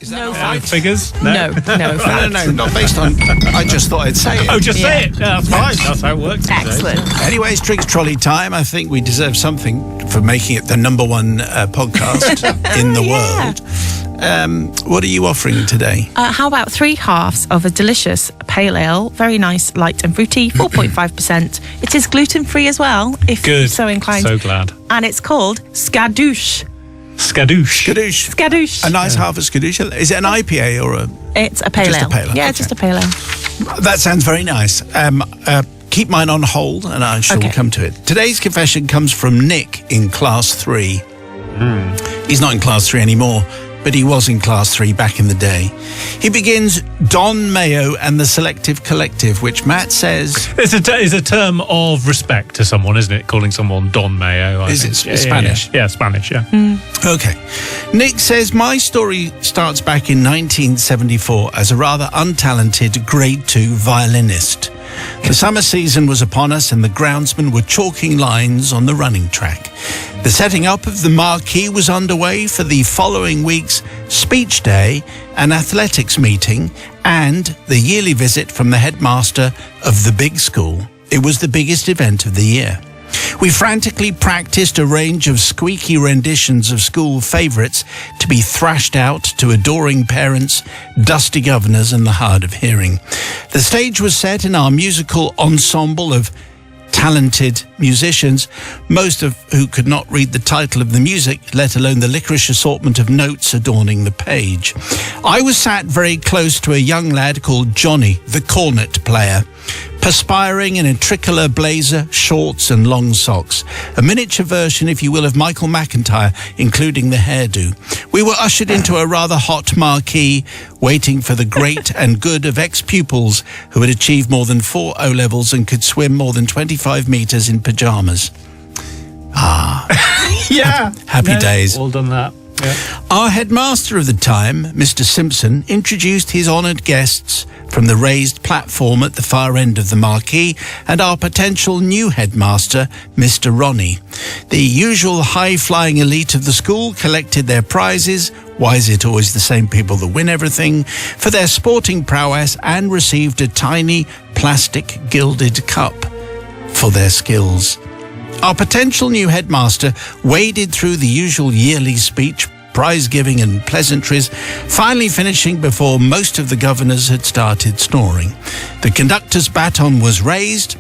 Is that No right? Figures? No, No, not based on... I just thought I'd say it. Oh, just say it. Yeah, that's fine. That's how it works. these days. Excellent. Anyways, Drinks Trolley time. I think we deserve something for making it the number one podcast in the world. What are you offering today? How about 3 halves of a delicious pale ale? Very nice, light and fruity, 4.5%. It is gluten-free as well, if you're Good. so inclined. So glad. And it's called Skadoosh. Skadoosh. Skadoosh. Skadoosh. A nice half of Skadoosh. Is it an IPA or a... It's a pale Just a ale. pale ale, Yeah, okay. just a pale ale. That sounds very nice. Keep mine on hold and I shall Okay. come to it. Today's confession comes from Nick in Class 3. He's not in Class 3 anymore, but he was in Class 3 back in the day. He begins, Don Mayo and the Selective Collective, which Matt says... It's a term of respect to someone, isn't it? Calling someone Don Mayo. I Is think. it Yeah, Spanish? Yeah, Spanish, yeah. Okay. Nick says, my story starts back in 1974 as a rather untalented Grade 2 violinist. The summer season was upon us and the groundsmen were chalking lines on the running track. The setting up of the marquee was underway for the following week's speech day, an athletics meeting, and the yearly visit from the headmaster of the big school. It was the biggest event of the year. We frantically practiced a range of squeaky renditions of school favourites to be thrashed out to adoring parents, dusty governors and the hard of hearing. The stage was set in our musical ensemble of talented musicians, most of who could not read the title of the music, let alone the licorice assortment of notes adorning the page. I was sat very close to a young lad called Johnny, the cornet player, perspiring in a tricolour blazer, shorts and long socks. A miniature version, if you will, of Michael McIntyre, including the hairdo. We were ushered into a rather hot marquee, waiting for the great and good of ex-pupils who had achieved more than 4 O-levels and could swim more than 25 metres in pyjamas. Yeah. Happy days. All done that. Yeah. Our headmaster of the time, Mr. Simpson, introduced his honoured guests from the raised platform at the far end of the marquee and our potential new headmaster, Mr. Ronnie. The usual high-flying elite of the school collected their prizes, why is it always the same people that win everything, for their sporting prowess and received a tiny plastic gilded cup for their skills. Our potential new headmaster waded through the usual yearly speech, prize-giving and pleasantries, finally finishing before most of the governors had started snoring. The conductor's baton was raised.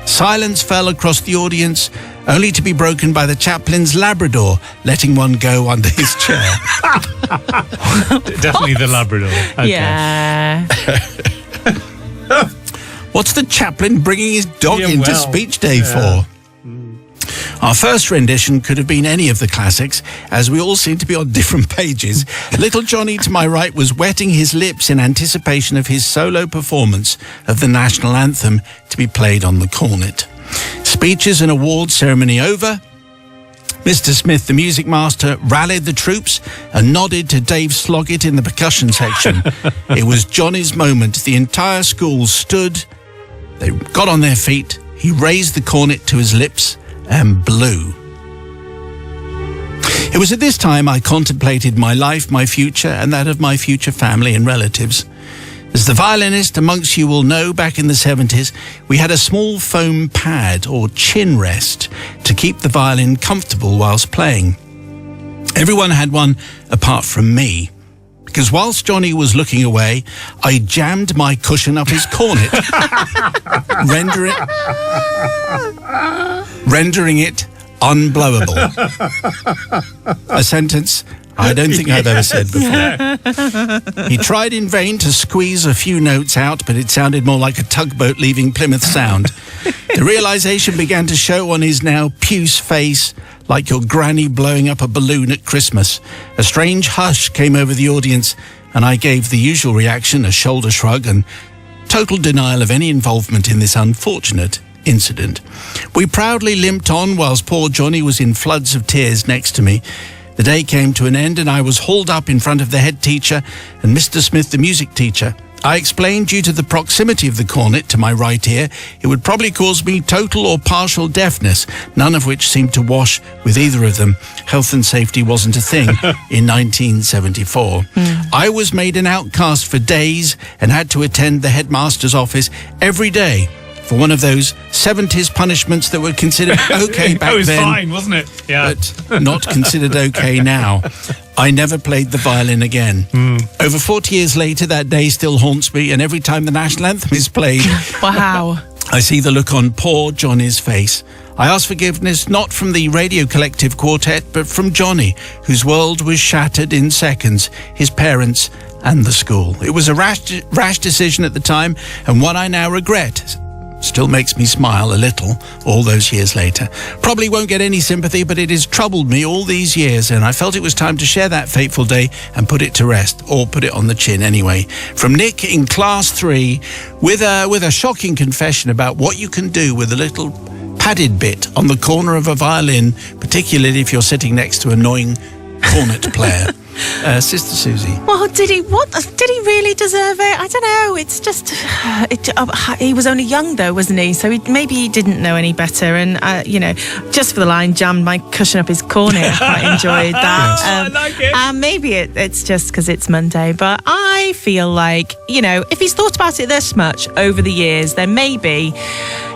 Silence fell across the audience, only to be broken by the chaplain's Labrador, letting one go under his chair. Definitely the Labrador. Okay. Yeah. What's the chaplain bringing his dog Yeah, into well, speech day for? Our first rendition could have been any of the classics, as we all seem to be on different pages. Little Johnny to my right was wetting his lips in anticipation of his solo performance of the national anthem to be played on the cornet. Speeches and awards ceremony over. Mr. Smith, the music master, rallied the troops and nodded to Dave Sloggett in the percussion section. It was Johnny's moment. The entire school stood. They got on their feet. He raised the cornet to his lips and blew. It was at this time I contemplated my life, my future, and that of my future family and relatives. As the violinist amongst you will know, back in the 70s, we had a small foam pad or chin rest to keep the violin comfortable whilst playing. Everyone had one apart from me, because whilst Johnny was looking away, I jammed my cushion up his cornet, rendering it unblowable. A sentence I don't think I've ever said before. He tried in vain to squeeze a few notes out, but it sounded more like a tugboat leaving Plymouth Sound. The realization began to show on his now puce face, like your granny blowing up a balloon at Christmas. A strange hush came over the audience, and I gave the usual reaction, a shoulder shrug and total denial of any involvement in this unfortunate incident. We proudly limped on whilst poor Johnny was in floods of tears next to me. The day came to an end and I was hauled up in front of the head teacher and Mr. Smith, the music teacher. I explained due to the proximity of the cornet to my right ear, it would probably cause me total or partial deafness, none of which seemed to wash with either of them. Health and safety wasn't a thing in 1974. I was made an outcast for days and had to attend the headmaster's office every day for one of those 70s punishments that were considered okay back then. It was fine, wasn't it? Yeah. But not considered okay now. I never played the violin again. Over 40 years later, that day still haunts me, and every time the national anthem is played, Wow. I see the look on poor Johnny's face. I ask forgiveness not from the Radio Collective Quartet, but from Johnny, whose world was shattered in seconds, his parents and the school. It was a rash decision at the time, and one I now regret. Still makes me smile a little all those years later. Probably won't get any sympathy, but it has troubled me all these years, and I felt it was time to share that fateful day and put it to rest, or put it on the chin anyway. From Nick in Class 3, with a shocking confession about what you can do with a little padded bit on the corner of a violin, particularly if you're sitting next to an annoying cornet player. Sister Susie. Well, did he really deserve it? I don't know. It's just he was only young though, wasn't he? So maybe he didn't know any better. And just for the line, jammed my cushion up his cornet. I quite enjoyed that. I like it. Maybe it's just because it's Monday, but I feel like if he's thought about it this much over the years, then maybe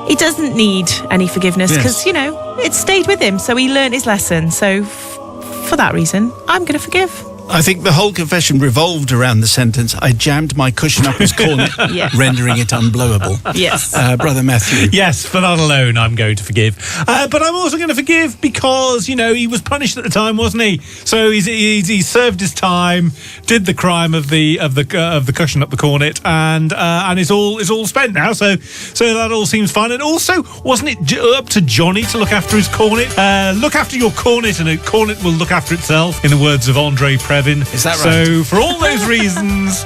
he doesn't need any forgiveness because it stayed with him. So he learned his lesson. So for that reason, I'm going to forgive. I think the whole confession revolved around the sentence, I jammed my cushion up his cornet, rendering it unblowable. Yes. Brother Matthew. Yes, for that alone, I'm going to forgive. But I'm also going to forgive because, he was punished at the time, wasn't he? So he served his time, did the crime of the cushion up the cornet, and it's all spent now. So that all seems fine. And also, wasn't it up to Johnny to look after his cornet? Look after your cornet, and a cornet will look after itself, in the words of Andre Previn. Is that right? So for all those reasons,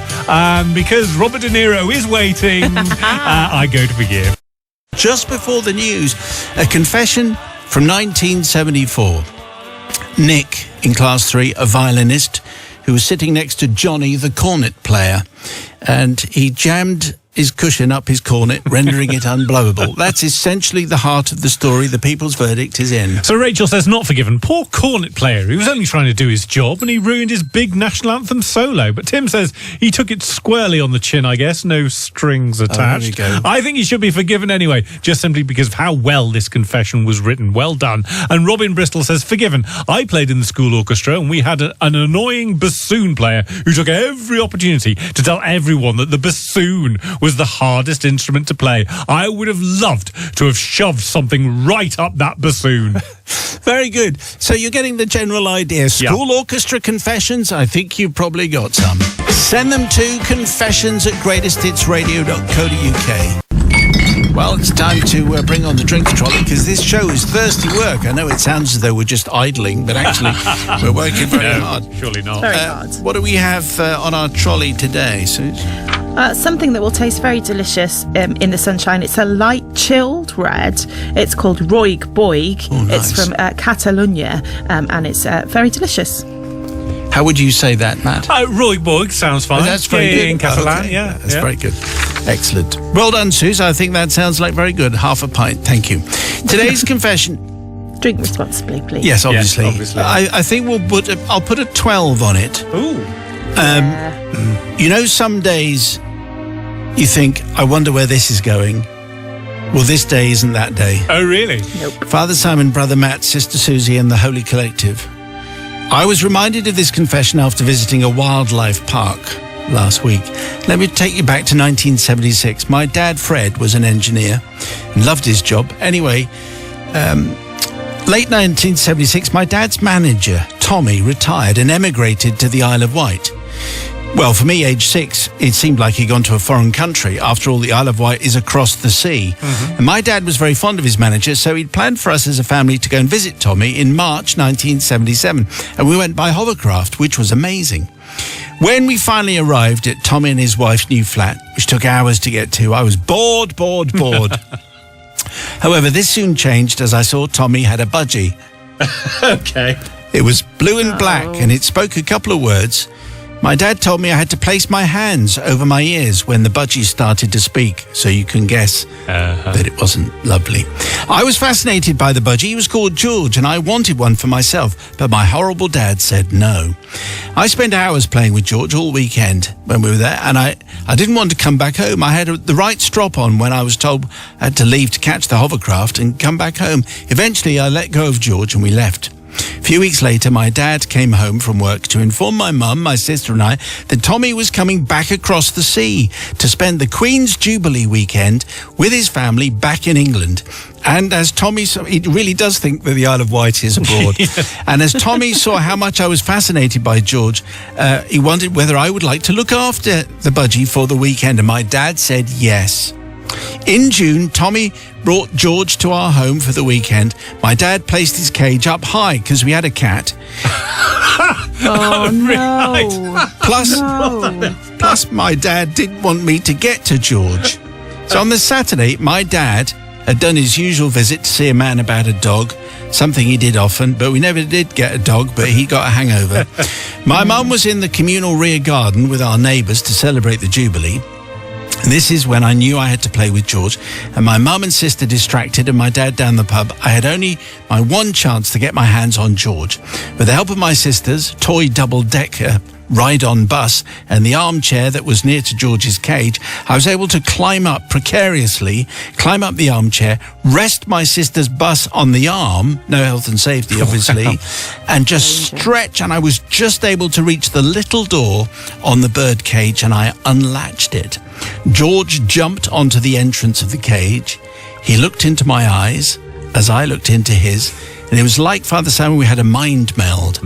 because Robert De Niro is waiting, I go to forgive. Just before the news, a confession from 1974. Nick, in Class 3, a violinist, who was sitting next to Johnny, the cornet player, and he jammed his cushion up his cornet, rendering it unblowable. That's essentially the heart of the story. The people's verdict is in. So Rachel says, not forgiven. Poor cornet player. He was only trying to do his job and he ruined his big national anthem solo. But Tim says he took it squarely on the chin, I guess. No strings attached. There we go. I think he should be forgiven anyway, just simply because of how well this confession was written. Well done. And Robin Bristol says, forgiven. I played in the school orchestra and we had an annoying bassoon player who took every opportunity to tell everyone that the bassoon was the hardest instrument to play. I would have loved to have shoved something right up that bassoon. Very good. So you're getting the general idea. School orchestra confessions, I think you've probably got some. Send them to confessions@greatesthitsradio.co.uk. Well, it's time to bring on the drinks trolley because this show is thirsty work. I know it sounds as though we're just idling, but actually we're working very hard. Surely not. Very hard. What do we have on our trolley today, Suze? Something that will taste very delicious in the sunshine. It's a light chilled red. It's called Roig Boig. Oh, nice. It's from Catalonia, and it's very delicious. How would you say that, Matt? Roy Boig sounds fine. That's very good. In Catalan, Okay. That's very good. Excellent. Well done, Suze. I think that sounds like very good. Half a pint. Thank you. Today's confession. Drink responsibly, please. Yes, obviously. Yes, obviously. I think I'll put a 12 on it. Ooh. Some days you think, I wonder where this is going. Well, this day isn't that day. Oh, really? Nope. Father Simon, Brother Matt, Sister Susie and the Holy Collective. I was reminded of this confession after visiting a wildlife park last week. Let me take you back to 1976. My dad, Fred, was an engineer and loved his job. Anyway, late 1976, my dad's manager, Tommy, retired and emigrated to the Isle of Wight. Well, for me, age 6, it seemed like he'd gone to a foreign country. After all, the Isle of Wight is across the sea. And my dad was very fond of his manager, so he'd planned for us as a family to go and visit Tommy in March 1977. And we went by hovercraft, which was amazing. When we finally arrived at Tommy and his wife's new flat, which took hours to get to, I was bored. However, this soon changed as I saw Tommy had a budgie. Okay. It was blue and black, and it spoke a couple of words. My dad told me I had to place my hands over my ears when the budgie started to speak, so you can guess that it wasn't lovely. I was fascinated by the budgie. He was called George, and I wanted one for myself, but my horrible dad said no. I spent hours playing with George all weekend when we were there, and I didn't want to come back home. I had the right strop on when I was told I had to leave to catch the hovercraft and come back home. Eventually, I let go of George and we left. A few weeks later, my dad came home from work to inform my mum, my sister and I that Tommy was coming back across the sea to spend the Queen's Jubilee weekend with his family back in England. And as Tommy, he really does think that the Isle of Wight is abroad. And as Tommy saw how much I was fascinated by George, he wondered whether I would like to look after the budgie for the weekend. And my dad said yes. In June, Tommy brought George to our home for the weekend. My dad placed his cage up high because we had a cat. Oh, no. Plus, my dad didn't want me to get to George. So on the Saturday, my dad had done his usual visit to see a man about a dog, something he did often, but we never did get a dog, but he got a hangover. My mum was in the communal rear garden with our neighbours to celebrate the Jubilee. This is when I knew I had to play with George, and my mum and sister distracted and my dad down the pub. I had only my one chance to get my hands on George. With the help of my sister's toy double-decker ride-on bus and the armchair that was near to George's cage, I was able to climb up the armchair, rest my sister's bus on the arm, no health and safety obviously, and just stretch, and I was just able to reach the little door on the bird cage, and I unlatched it. George jumped onto the entrance of the cage. He looked into my eyes as I looked into his, and it was like Father Simon, we had a mind meld.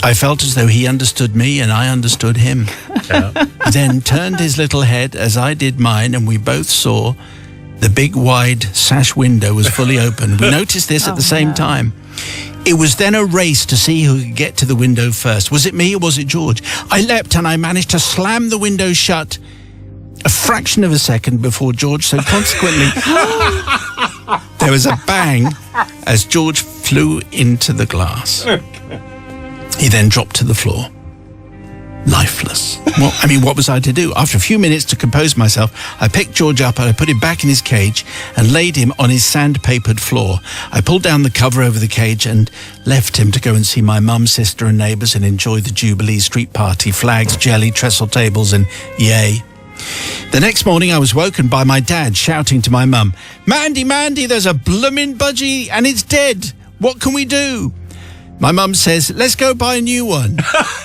I felt as though he understood me and I understood him. He then turned his little head as I did mine, and we both saw the big wide sash window was fully open. We noticed this at the same time. It was then a race to see who could get to the window first. Was it me or was it George? I leapt and I managed to slam the window shut a fraction of a second before George, so consequently there was a bang as George flew into the glass. He then dropped to the floor, lifeless. Well, what was I to do? After a few minutes to compose myself, I picked George up and I put him back in his cage and laid him on his sandpapered floor. I pulled down the cover over the cage and left him to go and see my mum, sister and neighbours and enjoy the Jubilee street party, flags, jelly, trestle tables and yay. The next morning I was woken by my dad shouting to my mum, Mandy, there's a bloomin' budgie and it's dead. What can we do? My mum says, let's go buy a new one.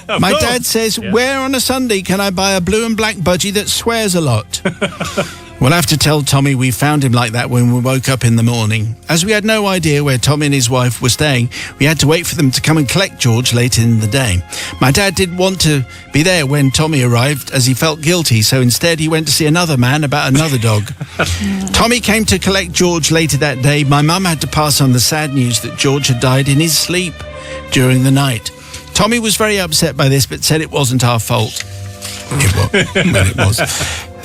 My dad says, where on a Sunday can I buy a blue and black budgie that swears a lot? We'll have to tell Tommy we found him like that when we woke up in the morning. As we had no idea where Tommy and his wife were staying, we had to wait for them to come and collect George later in the day. My dad didn't want to be there when Tommy arrived as he felt guilty, so instead he went to see another man about another dog. Tommy came to collect George later that day. My mum had to pass on the sad news that George had died in his sleep during the night. Tommy was very upset by this, but said it wasn't our fault. It was.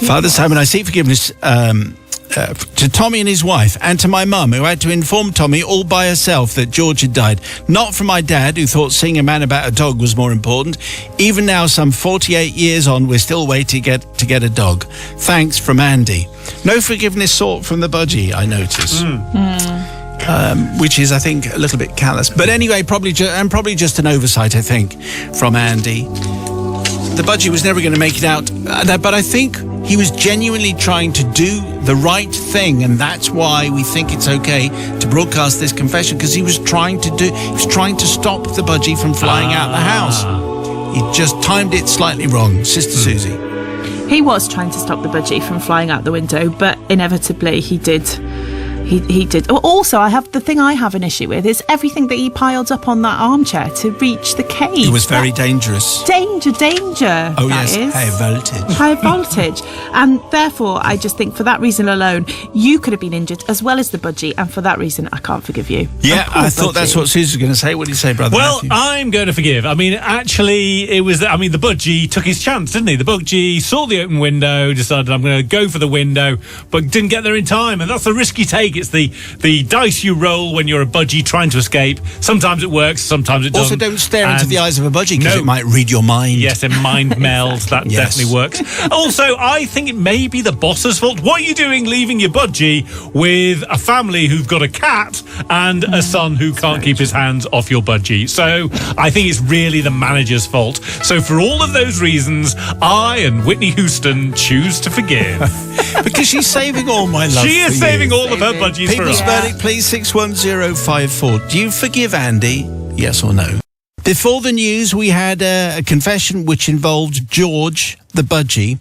Father Simon, I seek forgiveness to Tommy and his wife and to my mum, who had to inform Tommy all by herself that George had died. Not from my dad, who thought seeing a man about a dog was more important. Even now, some 48 years on, we're still waiting to get a dog. Thanks from Andy. No forgiveness sought from the budgie, I notice. Which is, I think, a little bit callous. But anyway, probably just an oversight, I think, from Andy. The budgie was never going to make it out, but I think he was genuinely trying to do the right thing, and that's why we think it's okay to broadcast this confession, because he was trying to stop the budgie from flying out the house. He just timed it slightly wrong, Sister Susie. He was trying to stop the budgie from flying out the window, but inevitably he did. He did. Also, I have an issue with is everything that he piled up on that armchair to reach the cage. It was very dangerous. Danger. Oh, yes, high voltage. And therefore, I just think for that reason alone, you could have been injured as well as the budgie, and for that reason, I can't forgive you. Yeah, I thought that's what Susie was going to say. What do you say, Brother Matthew? I'm going to forgive. Actually, it was... the budgie took his chance, didn't he? The budgie saw the open window, decided I'm going to go for the window, but didn't get there in time, and that's the risk you take. It's the dice you roll when you're a budgie trying to escape. Sometimes it works, sometimes it doesn't. Also, don't stare into the eyes of a budgie because it might read your mind. Yes, and mind meld. That definitely works. Also, I think it may be the boss's fault. What are you doing leaving your budgie with a family who've got a cat and a son who can't keep his hands off your budgie? So I think it's really the manager's fault. So for all of those reasons, I and Whitney Houston choose to forgive. Because she's saving all my love. She is saving all of her budgies for People's us. verdict, please, 61054. Do you forgive Andy? Yes or no? Before the news, we had a confession which involved George, the budgie,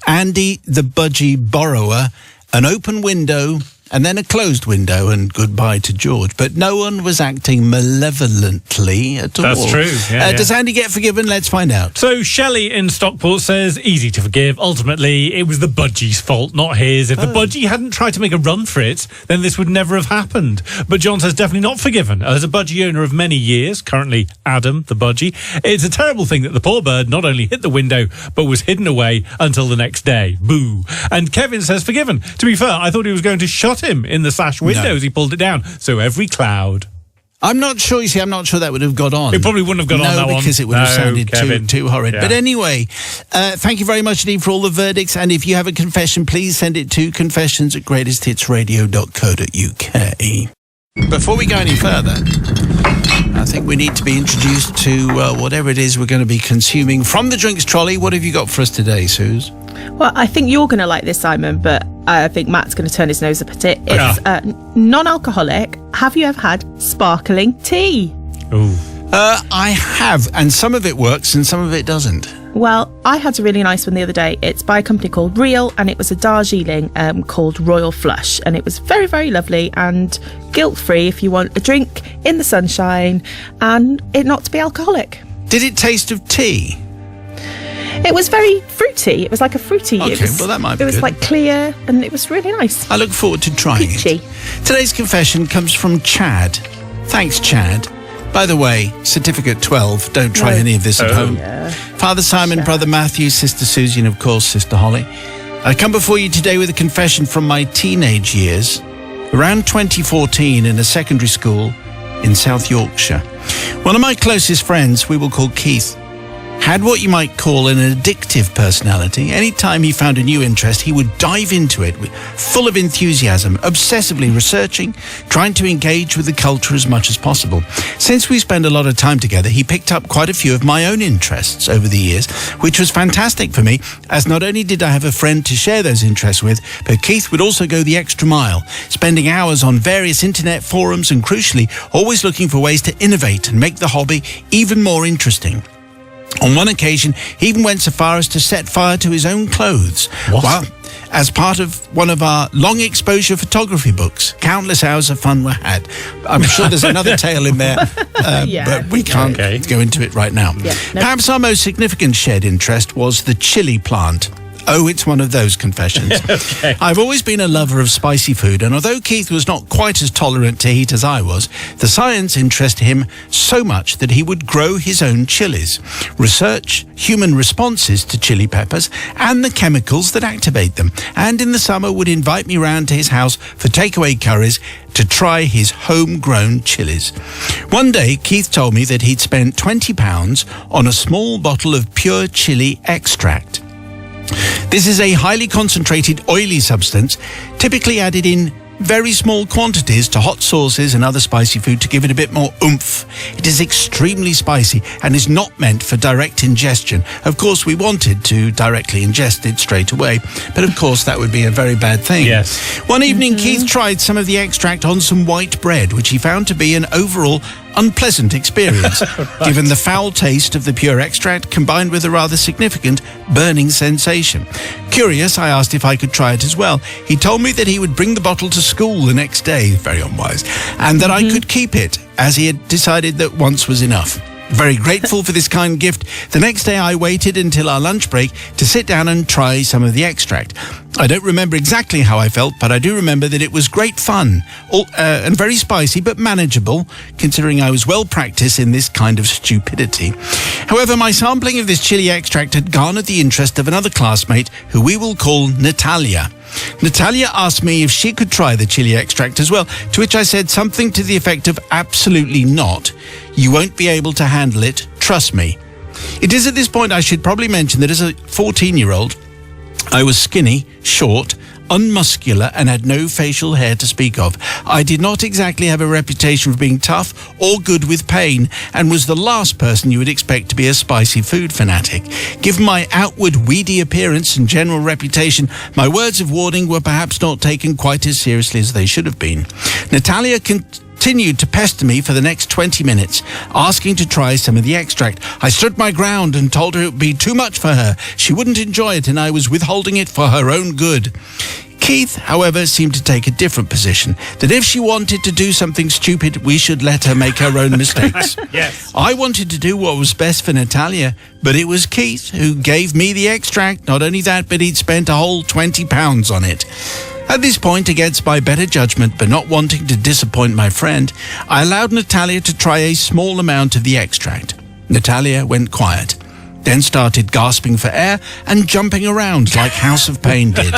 Andy, the budgie borrower, an open window, and then a closed window, and goodbye to George. But no one was acting malevolently at all. That's true. Yeah, Does Andy get forgiven? Let's find out. So Shelley in Stockport says, easy to forgive. Ultimately, it was the budgie's fault, not his. If the budgie hadn't tried to make a run for it, then this would never have happened. But John says, definitely not forgiven. As a budgie owner of many years, currently Adam, the budgie, it's a terrible thing that the poor bird not only hit the window, but was hidden away until the next day. Boo. And Kevin says, forgiven. To be fair, I thought he was going to shut him in the sash window as he pulled it down. So every cloud. I'm not sure, you see, I'm not sure that would have got on. It probably wouldn't have got on that one. No, because it would have sounded too horrid. Yeah. But anyway, thank you very much indeed for all the verdicts. And if you have a confession, please send it to confessions@greatesthitsradio.co.uk. Before we go any further, I think we need to be introduced to whatever it is we're going to be consuming from the drinks trolley. What have you got for us today, Suze? Well, I think you're going to like this, Simon, but I think Matt's going to turn his nose up at it. It's non-alcoholic. Have you ever had sparkling tea? Ooh. I have, and some of it works and some of it doesn't. Well, I had a really nice one the other day. It's by a company called Real, and it was a Darjeeling called Royal Flush, and it was very, very lovely and guilt-free if you want a drink in the sunshine and it not to be alcoholic. Did it taste of tea? It was very fruity. It was like a fruity. Okay, well, that might be It was good. like clear, and it was really nice. I look forward to trying Peachy. it. Today's confession comes from Chad. Thanks, Chad. By the way, certificate 12, don't try any of this at home. Yeah. Father Simon, Brother Matthew, Sister Susie, and of course, Sister Holly. I come before you today with a confession from my teenage years, around 2014 in a secondary school in South Yorkshire. One of my closest friends, we will call Keith, had what you might call an addictive personality. Anytime he found a new interest, he would dive into it full of enthusiasm, obsessively researching, trying to engage with the culture as much as possible. Since we spend a lot of time together, he picked up quite a few of my own interests over the years, which was fantastic for me, as not only did I have a friend to share those interests with, but Keith would also go the extra mile, spending hours on various internet forums and, crucially, always looking for ways to innovate and make the hobby even more interesting. On one occasion, he even went so far as to set fire to his own clothes. What? Well, as part of one of our long exposure photography books. Countless hours of fun were had. I'm sure there's another tale in there, but we can't go into it right now. Yeah, no. Perhaps our most significant shared interest was the chili plant. Oh, it's one of those confessions. Okay. I've always been a lover of spicy food, and although Keith was not quite as tolerant to heat as I was, the science interested him so much that he would grow his own chilies, research human responses to chili peppers and the chemicals that activate them, and in the summer would invite me round to his house for takeaway curries to try his homegrown chilies. One day, Keith told me that he'd spent £20 on a small bottle of pure chili extract. This is a highly concentrated oily substance, typically added in very small quantities to hot sauces and other spicy food to give it a bit more oomph. It is extremely spicy and is not meant for direct ingestion. Of course, we wanted to directly ingest it straight away, but of course that would be a very bad thing. Yes. One evening, Keith tried some of the extract on some white bread, which he found to be an overall unpleasant experience, given the foul taste of the pure extract combined with a rather significant burning sensation. Curious, I asked if I could try it as well. He told me that he would bring the bottle to school the next day, very unwise, and that I could keep it, as he had decided that once was enough. Very grateful for this kind gift, the next day I waited until our lunch break to sit down and try some of the extract. I don't remember exactly how I felt, but I do remember that it was great fun and very spicy, but manageable, considering I was well practiced in this kind of stupidity. However, my sampling of this chili extract had garnered the interest of another classmate, who we will call Natalia. Natalia asked me if she could try the chili extract as well, to which I said something to the effect of absolutely not. You won't be able to handle it, trust me. It is at this point I should probably mention that as a 14-year-old, I was skinny, short, unmuscular, and had no facial hair to speak of. I did not exactly have a reputation for being tough or good with pain, and was the last person you would expect to be a spicy food fanatic. Given my outward weedy appearance and general reputation, my words of warning were perhaps not taken quite as seriously as they should have been. Natalia continued to pester me for the next 20 minutes, asking to try some of the extract. I stood my ground and told her it would be too much for her. She wouldn't enjoy it, and I was withholding it for her own good. Keith, however, seemed to take a different position, that if she wanted to do something stupid, we should let her make her own mistakes. Yes. I wanted to do what was best for Natalia, but it was Keith who gave me the extract. Not only that, but he'd spent a whole £20 on it. At this point, against my better judgment, but not wanting to disappoint my friend, I allowed Natalia to try a small amount of the extract. Natalia went quiet, then started gasping for air and jumping around like House of Pain did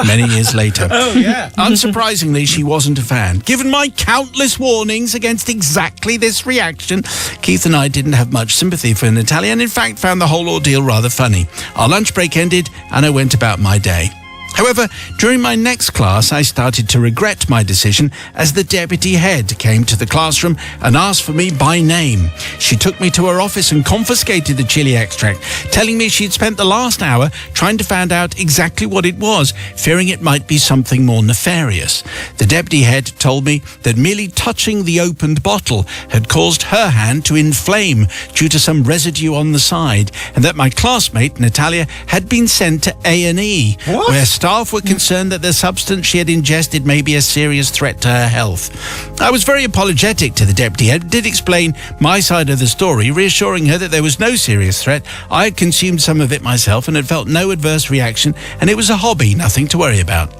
many years later. Oh, yeah. Unsurprisingly, she wasn't a fan. Given my countless warnings against exactly this reaction, Keith and I didn't have much sympathy for Natalia, and in fact found the whole ordeal rather funny. Our lunch break ended and I went about my day. However, during my next class, I started to regret my decision as the deputy head came to the classroom and asked for me by name. She took me to her office and confiscated the chili extract, telling me she'd spent the last hour trying to find out exactly what it was, fearing it might be something more nefarious. The deputy head told me that merely touching the opened bottle had caused her hand to inflame due to some residue on the side, and that my classmate, Natalia, had been sent to A&E, where staff were concerned that the substance she had ingested may be a serious threat to her health. I was very apologetic to the deputy head, did explain my side of the story, reassuring her that there was no serious threat. I had consumed some of it myself and had felt no adverse reaction, and it was a hobby, nothing to worry about.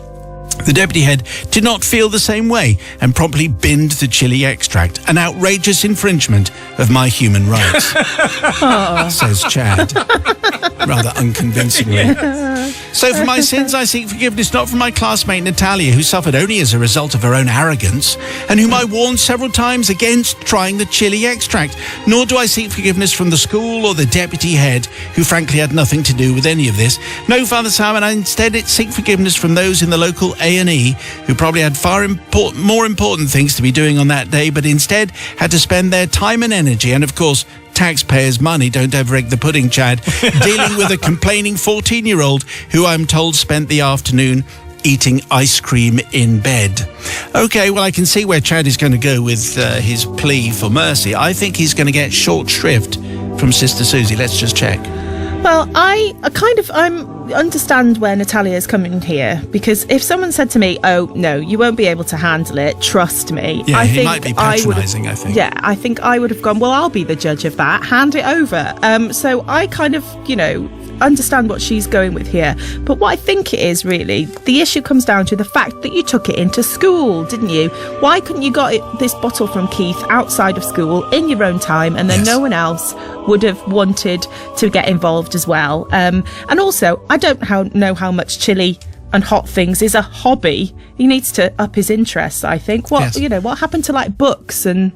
The deputy head did not feel the same way and promptly binned the chili extract, an outrageous infringement of my human rights, says Chad, rather unconvincingly. So for my sins, I seek forgiveness not from my classmate Natalia, who suffered only as a result of her own arrogance, and whom I warned several times against trying the chili extract, nor do I seek forgiveness from the school or the deputy head, who frankly had nothing to do with any of this. No, Father Simon, I instead seek forgiveness from those in the local A&E who probably had more important things to be doing on that day, but instead had to spend their time and energy, and of course taxpayers' money, don't ever egg the pudding, Chad, dealing with a complaining 14-year-old who I'm told spent the afternoon eating ice cream in bed. Okay, well, I can see where Chad is going to go with his plea for mercy. I think he's going to get short shrift from Sister Susie. Let's just check. Well, I understand where Natalia is coming here, because if someone said to me, "Oh no, you won't be able to handle it, trust me," yeah, he might be patronising. I think. Yeah, I think I would have gone, "Well, I'll be the judge of that. Hand it over." So I kind of, understand what she's going with here. But what I think it is really, the issue comes down to the fact that you took it into school, didn't you? Why couldn't you got this bottle from Keith outside of school in your own time, and then no one else would have wanted to get involved as well? And also, I don't know how much chili and hot things is a hobby. He needs to up his interests, I think. What happened to like books and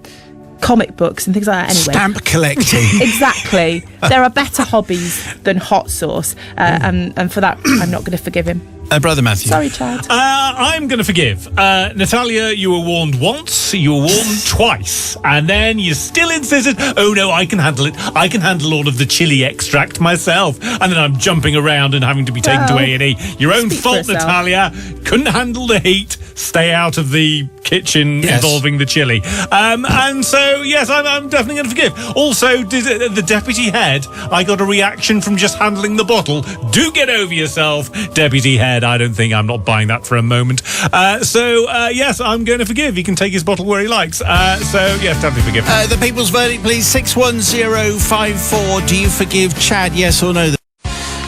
comic books and things like that anyway? Stamp collecting. Exactly. There are better hobbies than hot sauce, and for that I'm not going to forgive him. Brother Matthew. Sorry, Chad. I'm going to forgive. Natalia, you were warned once, you were warned twice, and then you still insisted, "Oh no, I can handle it. I can handle all of the chili extract myself." And then I'm jumping around and having to be taken to A&E. Your own fault, Natalia. Couldn't handle the heat. Stay out of the kitchen involving the chili. And so, yes, I'm definitely going to forgive. Also, the deputy head, I got a reaction from just handling the bottle. Do get over yourself, deputy head. I'm not buying that for a moment. Yes, I'm going to forgive. He can take his bottle where he likes. Yes, definitely forgive. The people's verdict, please. 61054. Do you forgive Chad? Yes or no?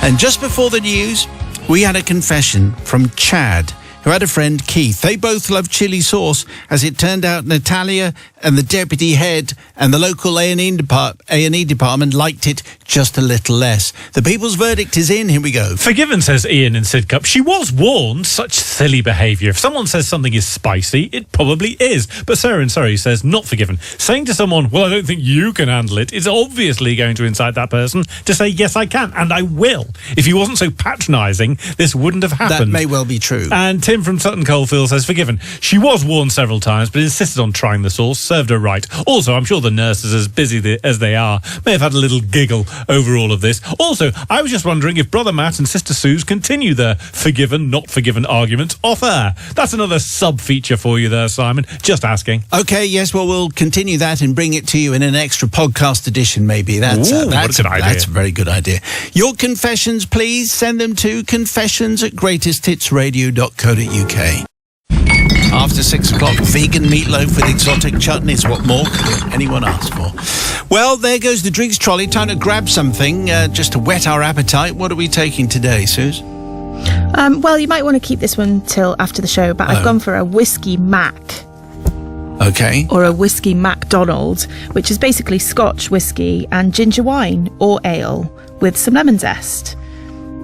And just before the news, we had a confession from Chad, who had a friend, Keith. They both loved chili sauce. As it turned out, Natalia and the deputy head and the local A&E department liked it just a little less. The people's verdict is in. Here we go. Forgiven, says Ian in Sidcup. She was warned. Such silly behaviour. If someone says something is spicy, it probably is. But Sarah in Surrey says not forgiven. Saying to someone, well, I don't think you can handle it, is obviously going to incite that person to say, yes, I can, and I will. If he wasn't so patronising, this wouldn't have happened. That may well be true. And Tim from Sutton Coldfield says, forgiven. She was warned several times, but insisted on trying the sauce. Served her right. Also, I'm sure the nurses, as busy as they are, may have had a little giggle over all of this. Also, I was just wondering if Brother Matt and Sister Suze continue their forgiven, not forgiven arguments off air. That's another sub-feature for you there, Simon. Just asking. Okay, yes, well, we'll continue that and bring it to you in an extra podcast edition, maybe. That's what a good idea. That's a very good idea. Your confessions, please send them to confessions@greatesthitsradio.co.uk. After 6 o'clock, vegan meatloaf with exotic chutneys. What more could anyone ask for? Well, there goes the drinks trolley. Time to grab something just to whet our appetite. What are we taking today, Suze? Well, you might want to keep this one till after the show, but I've gone for a whiskey mac. Okay. Or a whiskey MacDonald, which is basically Scotch whiskey and ginger wine or ale with some lemon zest.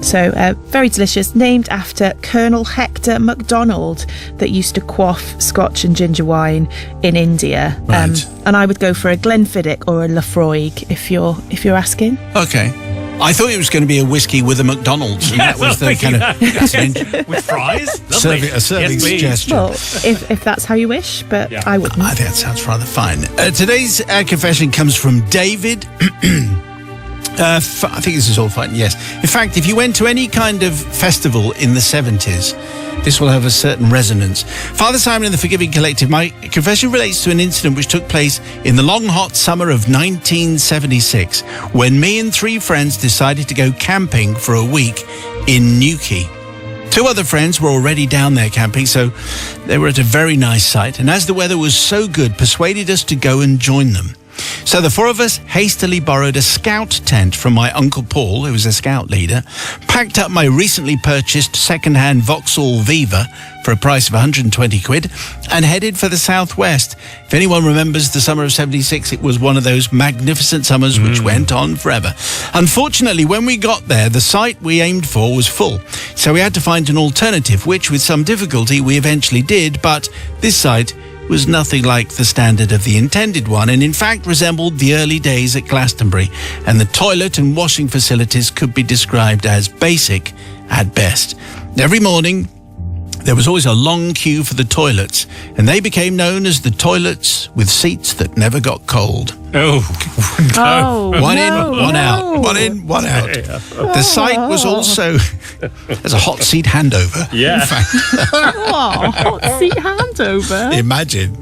So very delicious, named after Colonel Hector MacDonald that used to quaff Scotch and ginger wine in India. Right. And I would go for a Glenfiddich or a Lafroig if you're asking. Okay. I thought it was going to be a whiskey with a McDonald's. And that was the kind of with fries. a serving suggestion. Well, if that's how you wish, but Yeah. I wouldn't. I think that sounds rather fine. Today's confession comes from David. I think this is all fine, yes. In fact, if you went to any kind of festival in the 70s, this will have a certain resonance. Father Simon and the Forgiving Collective, my confession relates to an incident which took place in the long, hot summer of 1976, when me and 3 friends decided to go camping for a week in Newquay. 2 other friends were already down there camping, so they were at a very nice site, and as the weather was so good, persuaded us to go and join them. So the 4 of us hastily borrowed a scout tent from my Uncle Paul, who was a scout leader, packed up my recently purchased second-hand Vauxhall Viva for a price of 120 quid, and headed for the southwest. If anyone remembers the summer of 76, it was one of those magnificent summers which went on forever. Unfortunately, when we got there, the site we aimed for was full, so we had to find an alternative, which with some difficulty we eventually did, but this site was nothing like the standard of the intended one, and in fact resembled the early days at Glastonbury, and the toilet and washing facilities could be described as basic at best. Every morning there was always a long queue for the toilets, and they became known as the toilets with seats that never got cold. Oh, Oh, One in, no, one no. out. One in, one out. The site was also as a hot seat handover. Yeah. In fact, Oh, hot seat handover. imagine.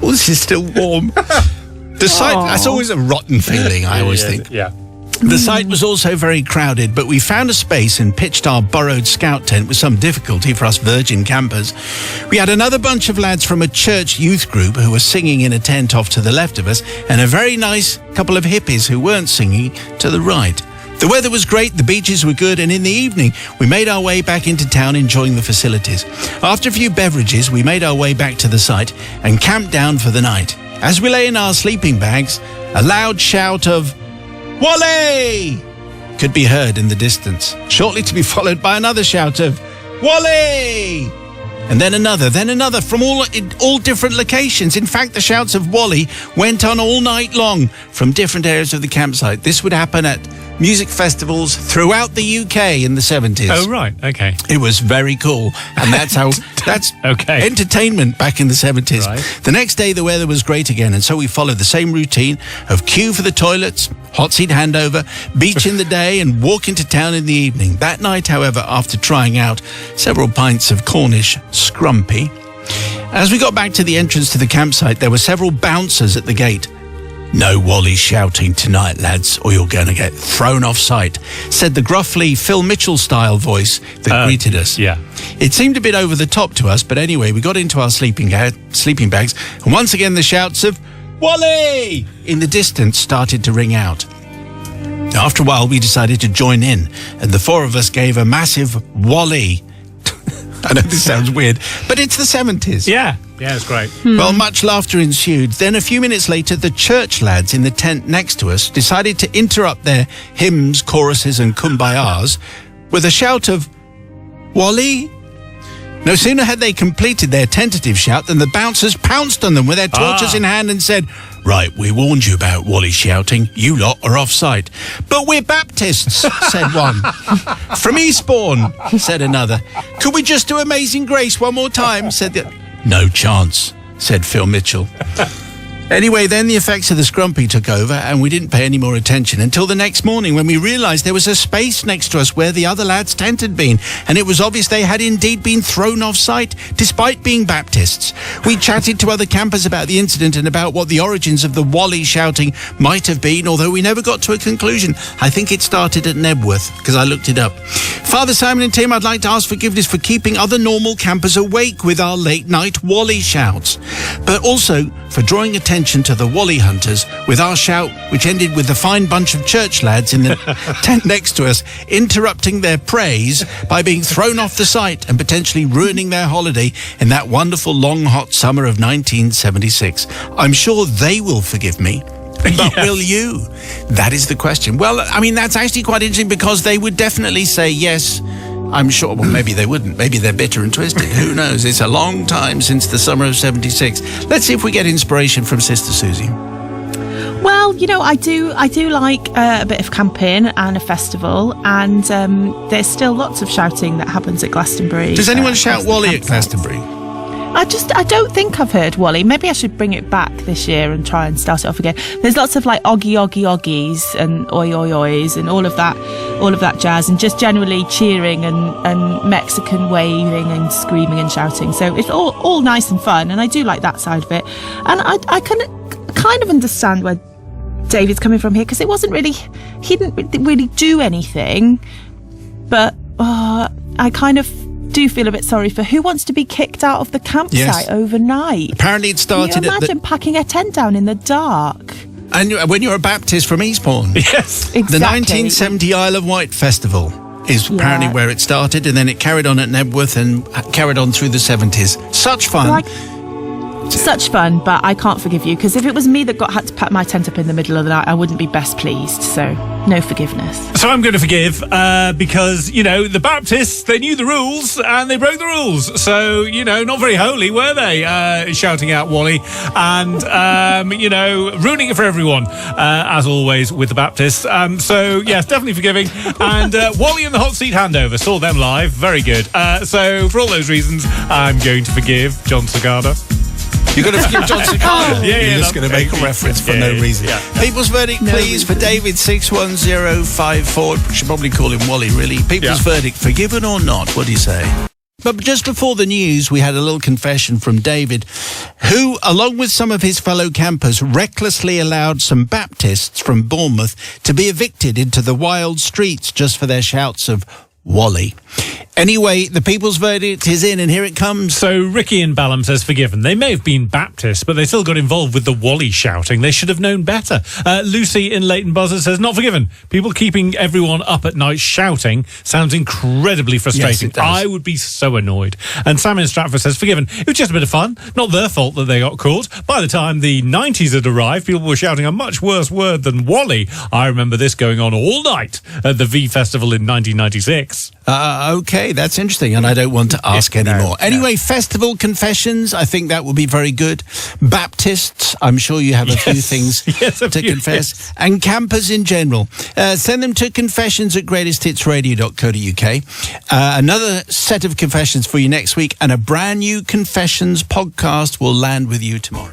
Oh, this is still warm. The site, that's always a rotten feeling, I always think. Yeah. The site was also very crowded, but we found a space and pitched our borrowed scout tent with some difficulty for us virgin campers. We had another bunch of lads from a church youth group who were singing in a tent off to the left of us, and a very nice couple of hippies who weren't singing to the right. The weather was great, the beaches were good, and in the evening we made our way back into town enjoying the facilities. After a few beverages, we made our way back to the site and camped down for the night. As we lay in our sleeping bags, a loud shout of "Wally!" could be heard in the distance, shortly to be followed by another shout of "Wally!" and then another from all different locations. In fact, the shouts of "Wally" went on all night long from different areas of the campsite. This would happen at music festivals throughout the UK in the 70s. Oh, right. Okay. It was very cool, and that's Okay. entertainment back in the 70s. Right. The next day, the weather was great again, and so we followed the same routine of queue for the toilets, hot seat handover, beach in the day, and walk into town in the evening. That night, however, after trying out several pints of Cornish scrumpy, as we got back to the entrance to the campsite, there were several bouncers at the gate. "No Wally shouting tonight, lads, or you're going to get thrown off site," said the gruffly Phil Mitchell-style voice that greeted us. Yeah. It seemed a bit over the top to us, but anyway, we got into our sleeping bags, and once again the shouts of "Wally!" in the distance started to ring out. After a while, we decided to join in, and the four of us gave a massive wally. I know this sounds weird, but it's the 70s. Yeah, it's great. Well, much laughter ensued. Then a few minutes later, the church lads in the tent next to us decided to interrupt their hymns, choruses and kumbayas with a shout of, "Wally!" No sooner had they completed their tentative shout than the bouncers pounced on them with their torches in hand and said, "Right, we warned you about Wally shouting. You lot are off-site." "But we're Baptists," said one. "From Eastbourne," said another. "Could we just do Amazing Grace one more time?" said the... "No chance," said Phil Mitchell. Anyway, then the effects of the scrumpy took over and we didn't pay any more attention until the next morning when we realised there was a space next to us where the other lads' tent had been, and it was obvious they had indeed been thrown off site despite being Baptists. We chatted to other campers about the incident and about what the origins of the Wally shouting might have been, although we never got to a conclusion. I think it started at Nebworth because I looked it up. Father Simon and Tim, I'd like to ask forgiveness for keeping other normal campers awake with our late night Wally shouts, but also for drawing attention to the Wally hunters with our shout, which ended with the fine bunch of church lads in the tent next to us interrupting their praise by being thrown off the site and potentially ruining their holiday in that wonderful long hot summer of 1976. I'm sure they will forgive me. But will you? That is the question. Well, I mean, that's actually quite interesting because they would definitely say yes. I'm sure, well, maybe they wouldn't. Maybe they're bitter and twisted. Who knows? It's a long time since the summer of 76. Let's see if we get inspiration from Sister Susie. Well, I do like a bit of camping and a festival, and there's still lots of shouting that happens at Glastonbury. Does anyone shout Wally at Glastonbury? I don't think I've heard Wally. Maybe I should bring it back this year and try and start it off again. There's lots of like oggy oggies and oi oi ois and all of that jazz, and just generally cheering and Mexican waving and screaming and shouting. So it's all nice and fun, and I do like that side of it. And I kind of understand where David's coming from here, because he didn't really do anything, but I kind of do feel a bit sorry for who wants to be kicked out of the campsite overnight. Apparently it started. Can you imagine packing a tent down in the dark? And when you're a Baptist from Eastbourne. Yes. Exactly. The 1970 Isle of Wight Festival is apparently where it started, and then it carried on at Nebworth and carried on through the 70s. Such fun. Such fun, but I can't forgive you, because if it was me that had to pack my tent up in the middle of the night, I wouldn't be best pleased. So no forgiveness. So I'm going to forgive because, the Baptists, they knew the rules and they broke the rules. So, not very holy, were they? Shouting out Wally and, ruining it for everyone, as always with the Baptists. So, yes, definitely forgiving. And Wally and the hot seat handover, saw them live. Very good. So for all those reasons, I'm going to forgive John Sagada. You're going to forgive John Sagada? You're just going to make a reference for no reason. Yeah. People's verdict, please, for David 61054. We should probably call him Wally, really. People's verdict, forgiven or not? What do you say? But just before the news, we had a little confession from David, who, along with some of his fellow campers, recklessly allowed some Baptists from Bournemouth to be evicted into the wild streets just for their shouts of Wally. Anyway, the people's verdict is in, and here it comes. So Ricky in Balham says forgiven. They may have been Baptists, but they still got involved with the Wally shouting. They should have known better. Lucy in Leighton Buzzard says not forgiven. People keeping everyone up at night shouting sounds incredibly frustrating. Yes, it does. I would be so annoyed. And Sam in Stratford says forgiven. It was just a bit of fun. Not their fault that they got caught. By the time the 90s had arrived, people were shouting a much worse word than Wally. I remember this going on all night at the V Festival in 1996. Okay, that's interesting, and I don't want to ask anymore. Anyway, festival confessions, I think that will be very good. Baptists, I'm sure you have a few things to confess. And campers in general. Send them to confessions@greatesthitsradio.co.uk. Another set of confessions for you next week, and a brand new confessions podcast will land with you tomorrow.